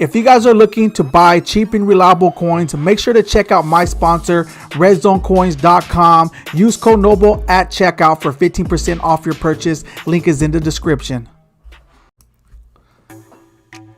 If you guys are looking to buy cheap and reliable coins, make sure to check out my sponsor, redzonecoins.com. Use code NOBLE at checkout for 15% off your purchase. Link is in the description.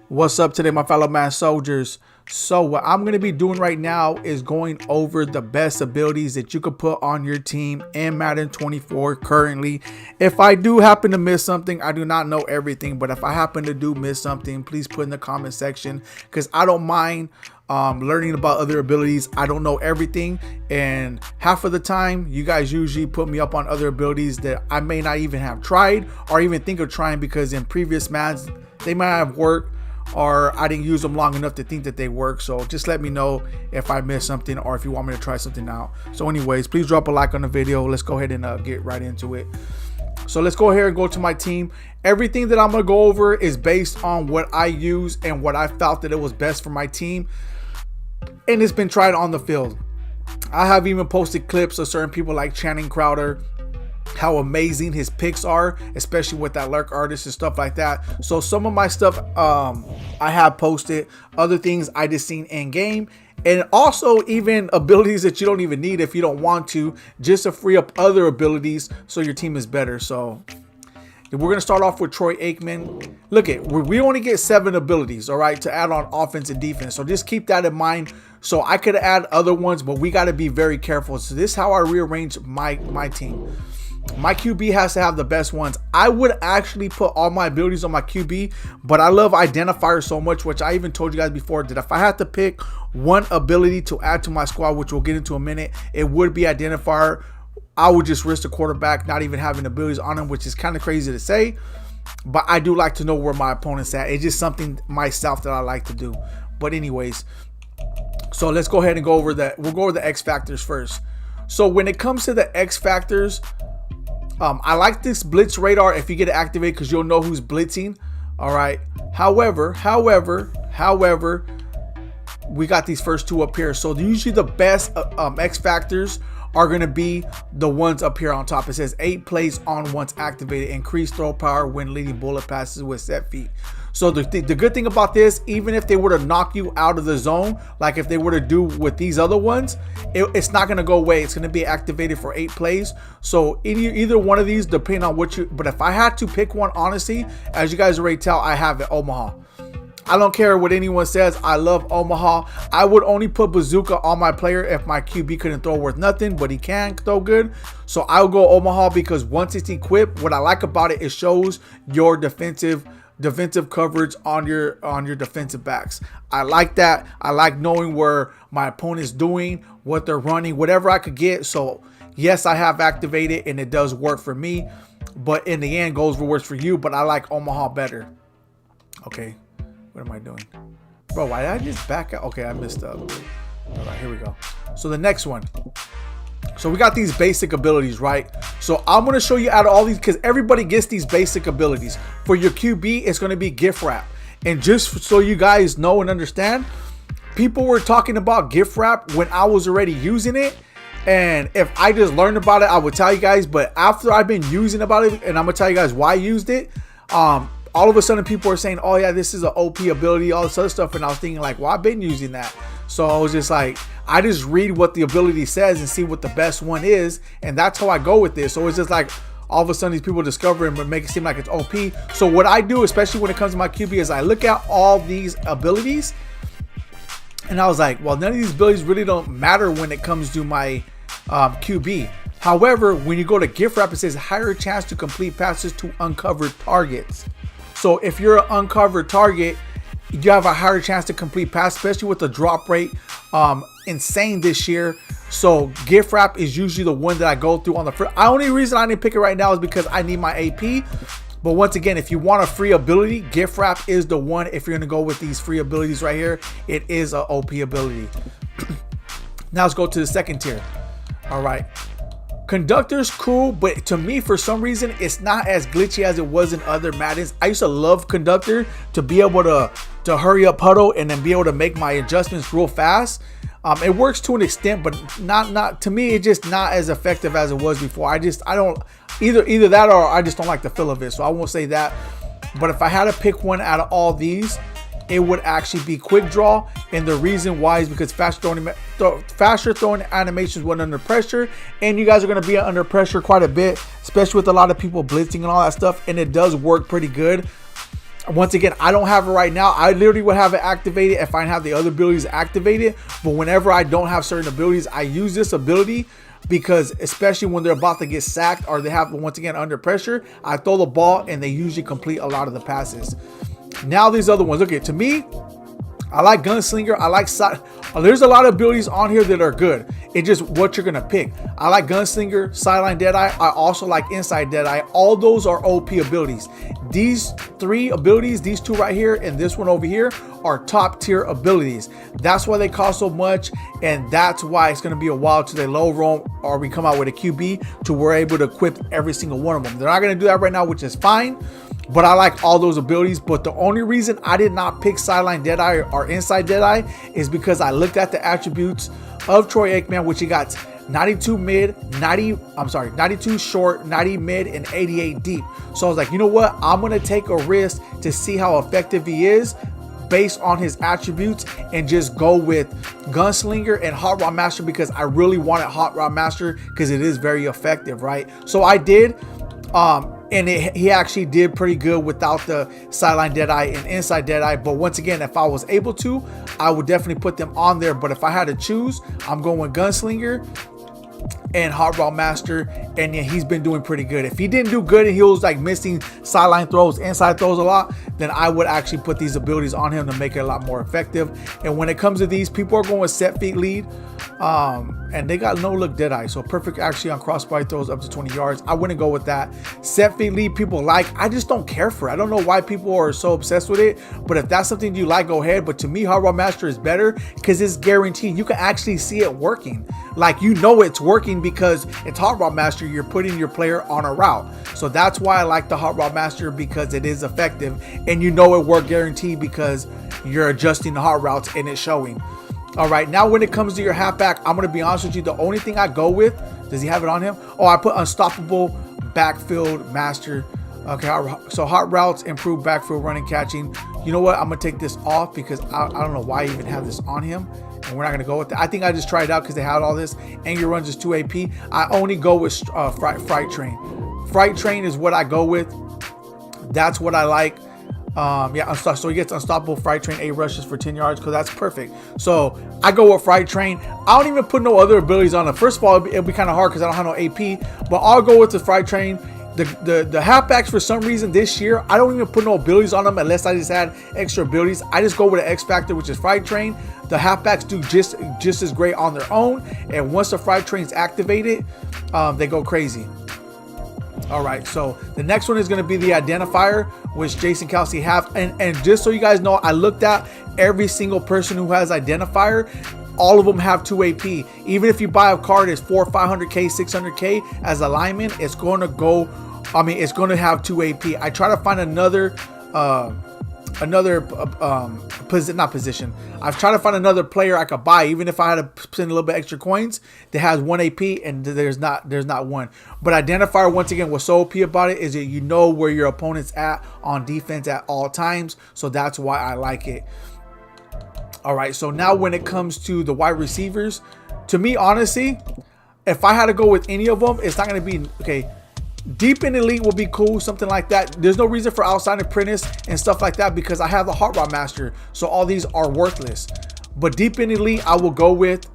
What's up today, my fellow man soldiers? So what I'm going to be doing right now is going over the best abilities that you could put on your team in Madden 24 currently. If I do happen to miss something, I do not know everything, but if I happen to do miss something, please put in the comment section, because I don't mind learning about other abilities. I don't know everything, and half of the time you guys usually put me up on other abilities that I may not even have tried or even think of trying, because in previous Mads they might have worked, or I didn't use them long enough to think that they work. So just let me know if I missed something or if you want me to try something out. So anyways, please drop a like on the video. Let's go ahead and get right into it. So let's go ahead and go to my team. Everything that I'm going to go over is based on what I use and what I felt that it was best for my team, and it's been tried on the field. I have even posted clips of certain people like Channing Crowder, how amazing his picks are, especially with that lurk artist and stuff like that. So some of my stuff I have posted, other things I just seen in game, and also even abilities that you don't even need if you don't want to, just to free up other abilities so your team is better. So we're going to start off with Troy Aikman. Look, we only get 7 abilities, all right, to add on offense and defense. So just keep that in mind. So I could add other ones, but we got to be very careful. So this is how I rearrange my team. My QB has to have the best ones. I would actually put all my abilities on my QB, but I love identifiers so much, which I even told you guys before, that if I had to pick one ability to add to my squad, which we'll get into in a minute, it would be identifier. I would just risk the quarterback not even having abilities on him, which is kind of crazy to say, but I do like to know where my opponent's at. It's just something myself that I like to do. But anyways, so let's go ahead and go over that. We'll go over the X factors first. So when it comes to the X factors, I like this blitz radar if you get it activated, because you'll know who's blitzing. All right. However, we got these first 2 up here. So usually the best X factors are going to be the ones up here on top. It says 8 plays on once activated, increase throw power when leading bullet passes with set feet. So the good thing about this, even if they were to knock you out of the zone, like if they were to do with these other ones, it's not going to go away. It's going to be activated for 8 plays. So either one of these, depending on what you, but if I had to pick one, honestly, as you guys already tell, I have it, Omaha. I don't care what anyone says. I love Omaha. I would only put Bazooka on my player if my QB couldn't throw worth nothing, but he can throw good. So I'll go Omaha, because once it's equipped, what I like about it, it shows your defensive coverage on your defensive backs. I like that. I like knowing where my opponent's doing, what they're running, whatever I could get. So yes, I have activated and it does work for me, but in the end goes for worse for you. But I like Omaha better. Okay. What am I doing? Bro, why did I just back out? Okay, I messed up. All right, here we go. So the next one. So we got these basic abilities, right? So I'm going to show you out of all these, because everybody gets these basic abilities. For your QB, it's going to be gift wrap. And just so you guys know and understand, people were talking about gift wrap when I was already using it. And if I just learned about it, I would tell you guys. But after I've been using about it, and I'm going to tell you guys why I used it, all of a sudden people are saying, oh yeah, this is an OP ability, all this other stuff. And I was thinking like, well, I've been using that. So I was just like, I just read what the ability says and see what the best one is. And that's how I go with this. So it's just like, all of a sudden these people discover and make it seem like it's OP. So what I do, especially when it comes to my QB, is I look at all these abilities and I was like, well, none of these abilities really don't matter when it comes to my QB. However, when you go to gift wrap, it says higher chance to complete passes to uncovered targets. So if you're an uncovered target, you have a higher chance to complete pass, especially with the drop rate insane this year. So gift wrap is usually the one that I go through on the first. The only reason I didn't pick it right now is because I need my AP. But once again, if you want a free ability, gift wrap is the one. If you're going to go with these free abilities right here, it is an OP ability. Now let's go to the second tier. All right. Conductor's cool, but to me, for some reason, it's not as glitchy as it was in other Maddens. I used to love Conductor to be able to hurry up huddle and then be able to make my adjustments real fast. It works to an extent, but not to me. It's just not as effective as it was before. I don't either that, or I just don't like the feel of it. So I won't say that. But if I had to pick one out of all these, it would actually be quick draw. And the reason why is because faster throwing animations when under pressure, and you guys are going to be under pressure quite a bit, especially with a lot of people blitzing and all that stuff, and it does work pretty good. Once again, I don't have it right now. I literally would have it activated if I have the other abilities activated, but whenever I don't have certain abilities, I use this ability because especially when they're about to get sacked or they have, once again, under pressure, I throw the ball and they usually complete a lot of the passes. Now these other ones, okay, to me, I like Gunslinger. I like there's a lot of abilities on here that are good. It's just what you're gonna pick. I like Gunslinger, Sideline Deadeye. I also like Inside Deadeye. All those are OP abilities. These 3 abilities, these 2 right here and this one over here, are top tier abilities. That's why they cost so much, and that's why it's gonna be a while till they low roam or we come out with a QB to we're able to equip every single one of them. They're not gonna do that right now, which is fine. But I like all those abilities. But the only reason I did not pick Sideline Deadeye or Inside Deadeye is because I looked at the attributes of Troy Aikman, which he got 92 mid, 92 short, 90 mid, and 88 deep. So I was like, you know what? I'm going to take a risk to see how effective he is based on his attributes and just go with Gunslinger and Hot Rod Master because I really wanted Hot Rod Master because it is very effective, right? So I did. And he actually did pretty good without the Sideline Deadeye and Inside Deadeye. But once again, if I was able to, I would definitely put them on there. But if I had to choose, I'm going with Gunslinger and Hot Rod Master, and yeah, he's been doing pretty good. If he didn't do good and he was like missing sideline throws, inside throws a lot, then I would actually put these abilities on him to make it a lot more effective. And when it comes to these, people are going with set feet lead, and they got no look Deadeye, so perfect actually on crossbody throws up to 20 yards. I wouldn't go with that. Set feet lead people like, I just don't care for it. I don't know why people are so obsessed with it, but if that's something you like, go ahead. But to me, Hot Rod Master is better because it's guaranteed. You can actually see it working. Like, you know it's working because it's Hot Rod Master. You're putting your player on a route. So that's why I like the Hot Rod Master, because it is effective and you know it work guaranteed because you're adjusting the hot routes and it's showing. All right, now when it comes to your halfback, I'm going to be honest with you. The only thing I go with, does he have it on him? Oh, I put Unstoppable Backfield Master. Okay, so hot routes, improve backfield running, catching. You know what? I'm going to take this off because I don't know why I even have this on him. And we're not going to go with that. I think I just tried it out because they had all this. Angry runs is 2 AP. I only go with Fright Train. Fright Train is what I go with. That's what I like. Yeah, so he gets Unstoppable Fright Train, 8 rushes for 10 yards, because that's perfect. So I go with Fright Train. I don't even put no other abilities on it. First of all, it'll be kind of hard because I don't have no AP, but I'll go with the Fright Train. The halfbacks, for some reason this year, I don't even put no abilities on them unless I just had extra abilities. I just go with the X Factor, which is Fright Train. The halfbacks do just as great on their own, and once the Fright Train's activated, they go crazy. All right, so the next one is going to be the Identifier, which Jason Kelsey have. And just so you guys know, I looked at every single person who has Identifier. All of them have 2 AP. Even if you buy a card that's 400, 500K, 600K as a lineman, it's going to go, it's going to have 2 AP. I try to find another I've tried to find another player I could buy, even if I had to spend a little bit extra coins, that has 1 AP, and there's not one. But Identifier, once again, what's so OP about it is that you know where your opponent's at on defense at all times. So that's why I like it. All right, so now when it comes to the wide receivers, to me, honestly, if I had to go with any of them, it's not going to be, okay, Deep in Elite will be cool, something like that. There's no reason for Outside Apprentice and stuff like that because I have the Hot Rod Master, so all these are worthless. But Deep in Elite, I will go with,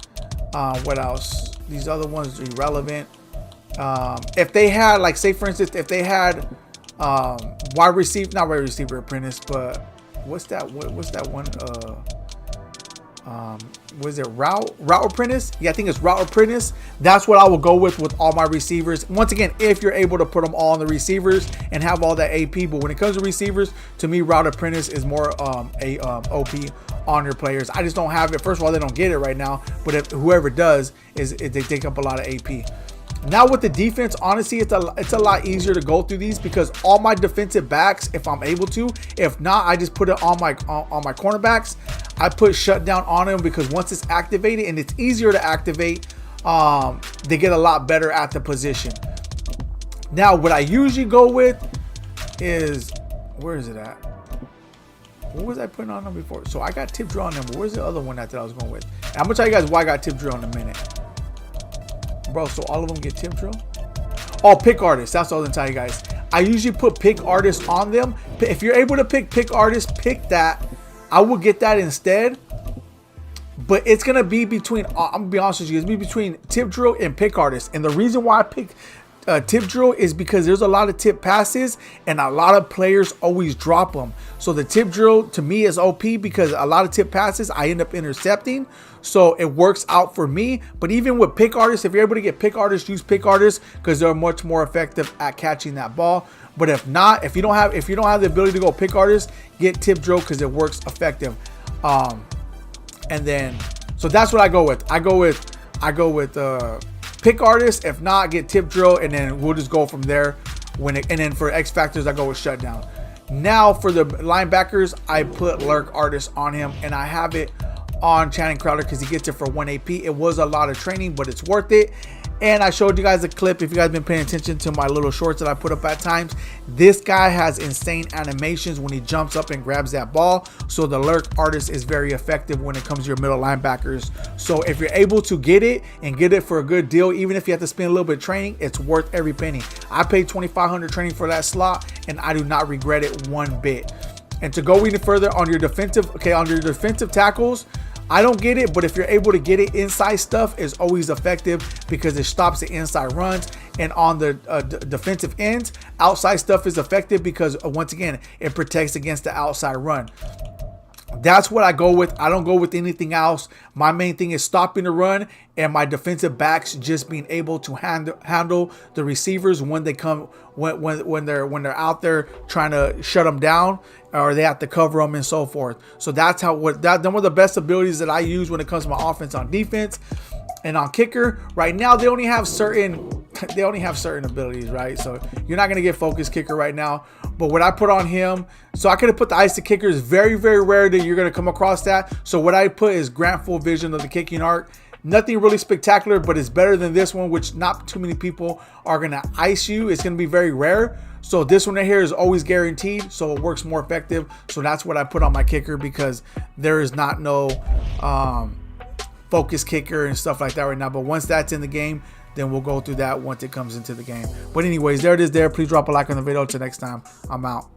what else? These other ones are irrelevant. If they had, like, say for instance, if they had not wide receiver apprentice, but what's that one? Was it route apprentice? Yeah, I think it's route apprentice. That's what I will go with all my receivers. Once again, if you're able to put them all on the receivers and have all that AP, but when it comes to receivers, to me, route apprentice is more OP on your players. I just don't have it. First of all, they don't get it right now, but if whoever does, they take up a lot of AP. Now with the defense, honestly, it's a lot easier to go through these because all my defensive backs, if I'm able to, if not, I just put it on my cornerbacks. I put shutdown on them because once it's activated, and it's easier to activate, they get a lot better at the position. Now, what I usually go with is, where is it at? What was I putting on them before? So I got tip drill on them, but where's the other one that I was going with? And I'm gonna tell you guys why I got tip drill in a minute, bro. So all of them get tip drill. Oh, pick artist. That's what I was gonna tell you guys. I usually put pick artist on them. If you're able to pick artist, pick that. I will get that instead. But it's gonna be between. I'm gonna be honest with you. It's be between tip drill and pick artist. And the reason why I pick tip drill is because there's a lot of tip passes and a lot of players always drop them. So the tip drill to me is OP because a lot of tip passes I end up intercepting. So it works out for me. But even with pick artists, if you're able to get pick artists, use pick artists because they're much more effective at catching that ball. But if not, if you don't have the ability to go pick artists, get tip drill because it works effective. And then so that's what I go with. I go with pick artist. If not, get tip drill, and then we'll just go from there. And then for X factors, I go with shutdown. Now for the linebackers, I put lurk artist on him, and I have it on Channing Crowder because he gets it for 1 AP. It was a lot of training, but it's worth it. And I showed you guys a clip. If you guys been paying attention to my little shorts that I put up at times, this guy has insane animations when he jumps up and grabs that ball. So the lurk artist is very effective when it comes to your middle linebackers. So if you're able to get it and get it for a good deal, even if you have to spend a little bit of training, it's worth every penny. I paid $2,500 training for that slot, and I do not regret it one bit. And to go even further on your defensive, on your defensive tackles, I don't get it, but if you're able to get it, inside stuff is always effective because it stops the inside runs. And on the defensive ends, outside stuff is effective because once again, it protects against the outside run. That's what I go with. I don't go with anything else. My main thing is stopping the run and my defensive backs just being able to handle the receivers when they come when they're out there trying to shut them down, or they have to cover them and so forth. So that's them one of the best abilities that I use when it comes to my offense on defense. And on kicker, right now they only have certain abilities, right? So you're not gonna get focus kicker right now. But what I put on him, so I could have put the ice to kicker. Is very, very rare that you're gonna come across that. So what I put is grant full vision of the kicking arc. Nothing really spectacular, but it's better than this one, which not too many people are gonna ice you. It's gonna be very rare. So this one right here is always guaranteed, so it works more effective. So that's what I put on my kicker because there is not no focus kicker and stuff like that right now. But once that's in the game, then we'll go through that once it comes into the game. But anyways, there it is there. Please drop a like on the video. Till next time, I'm out.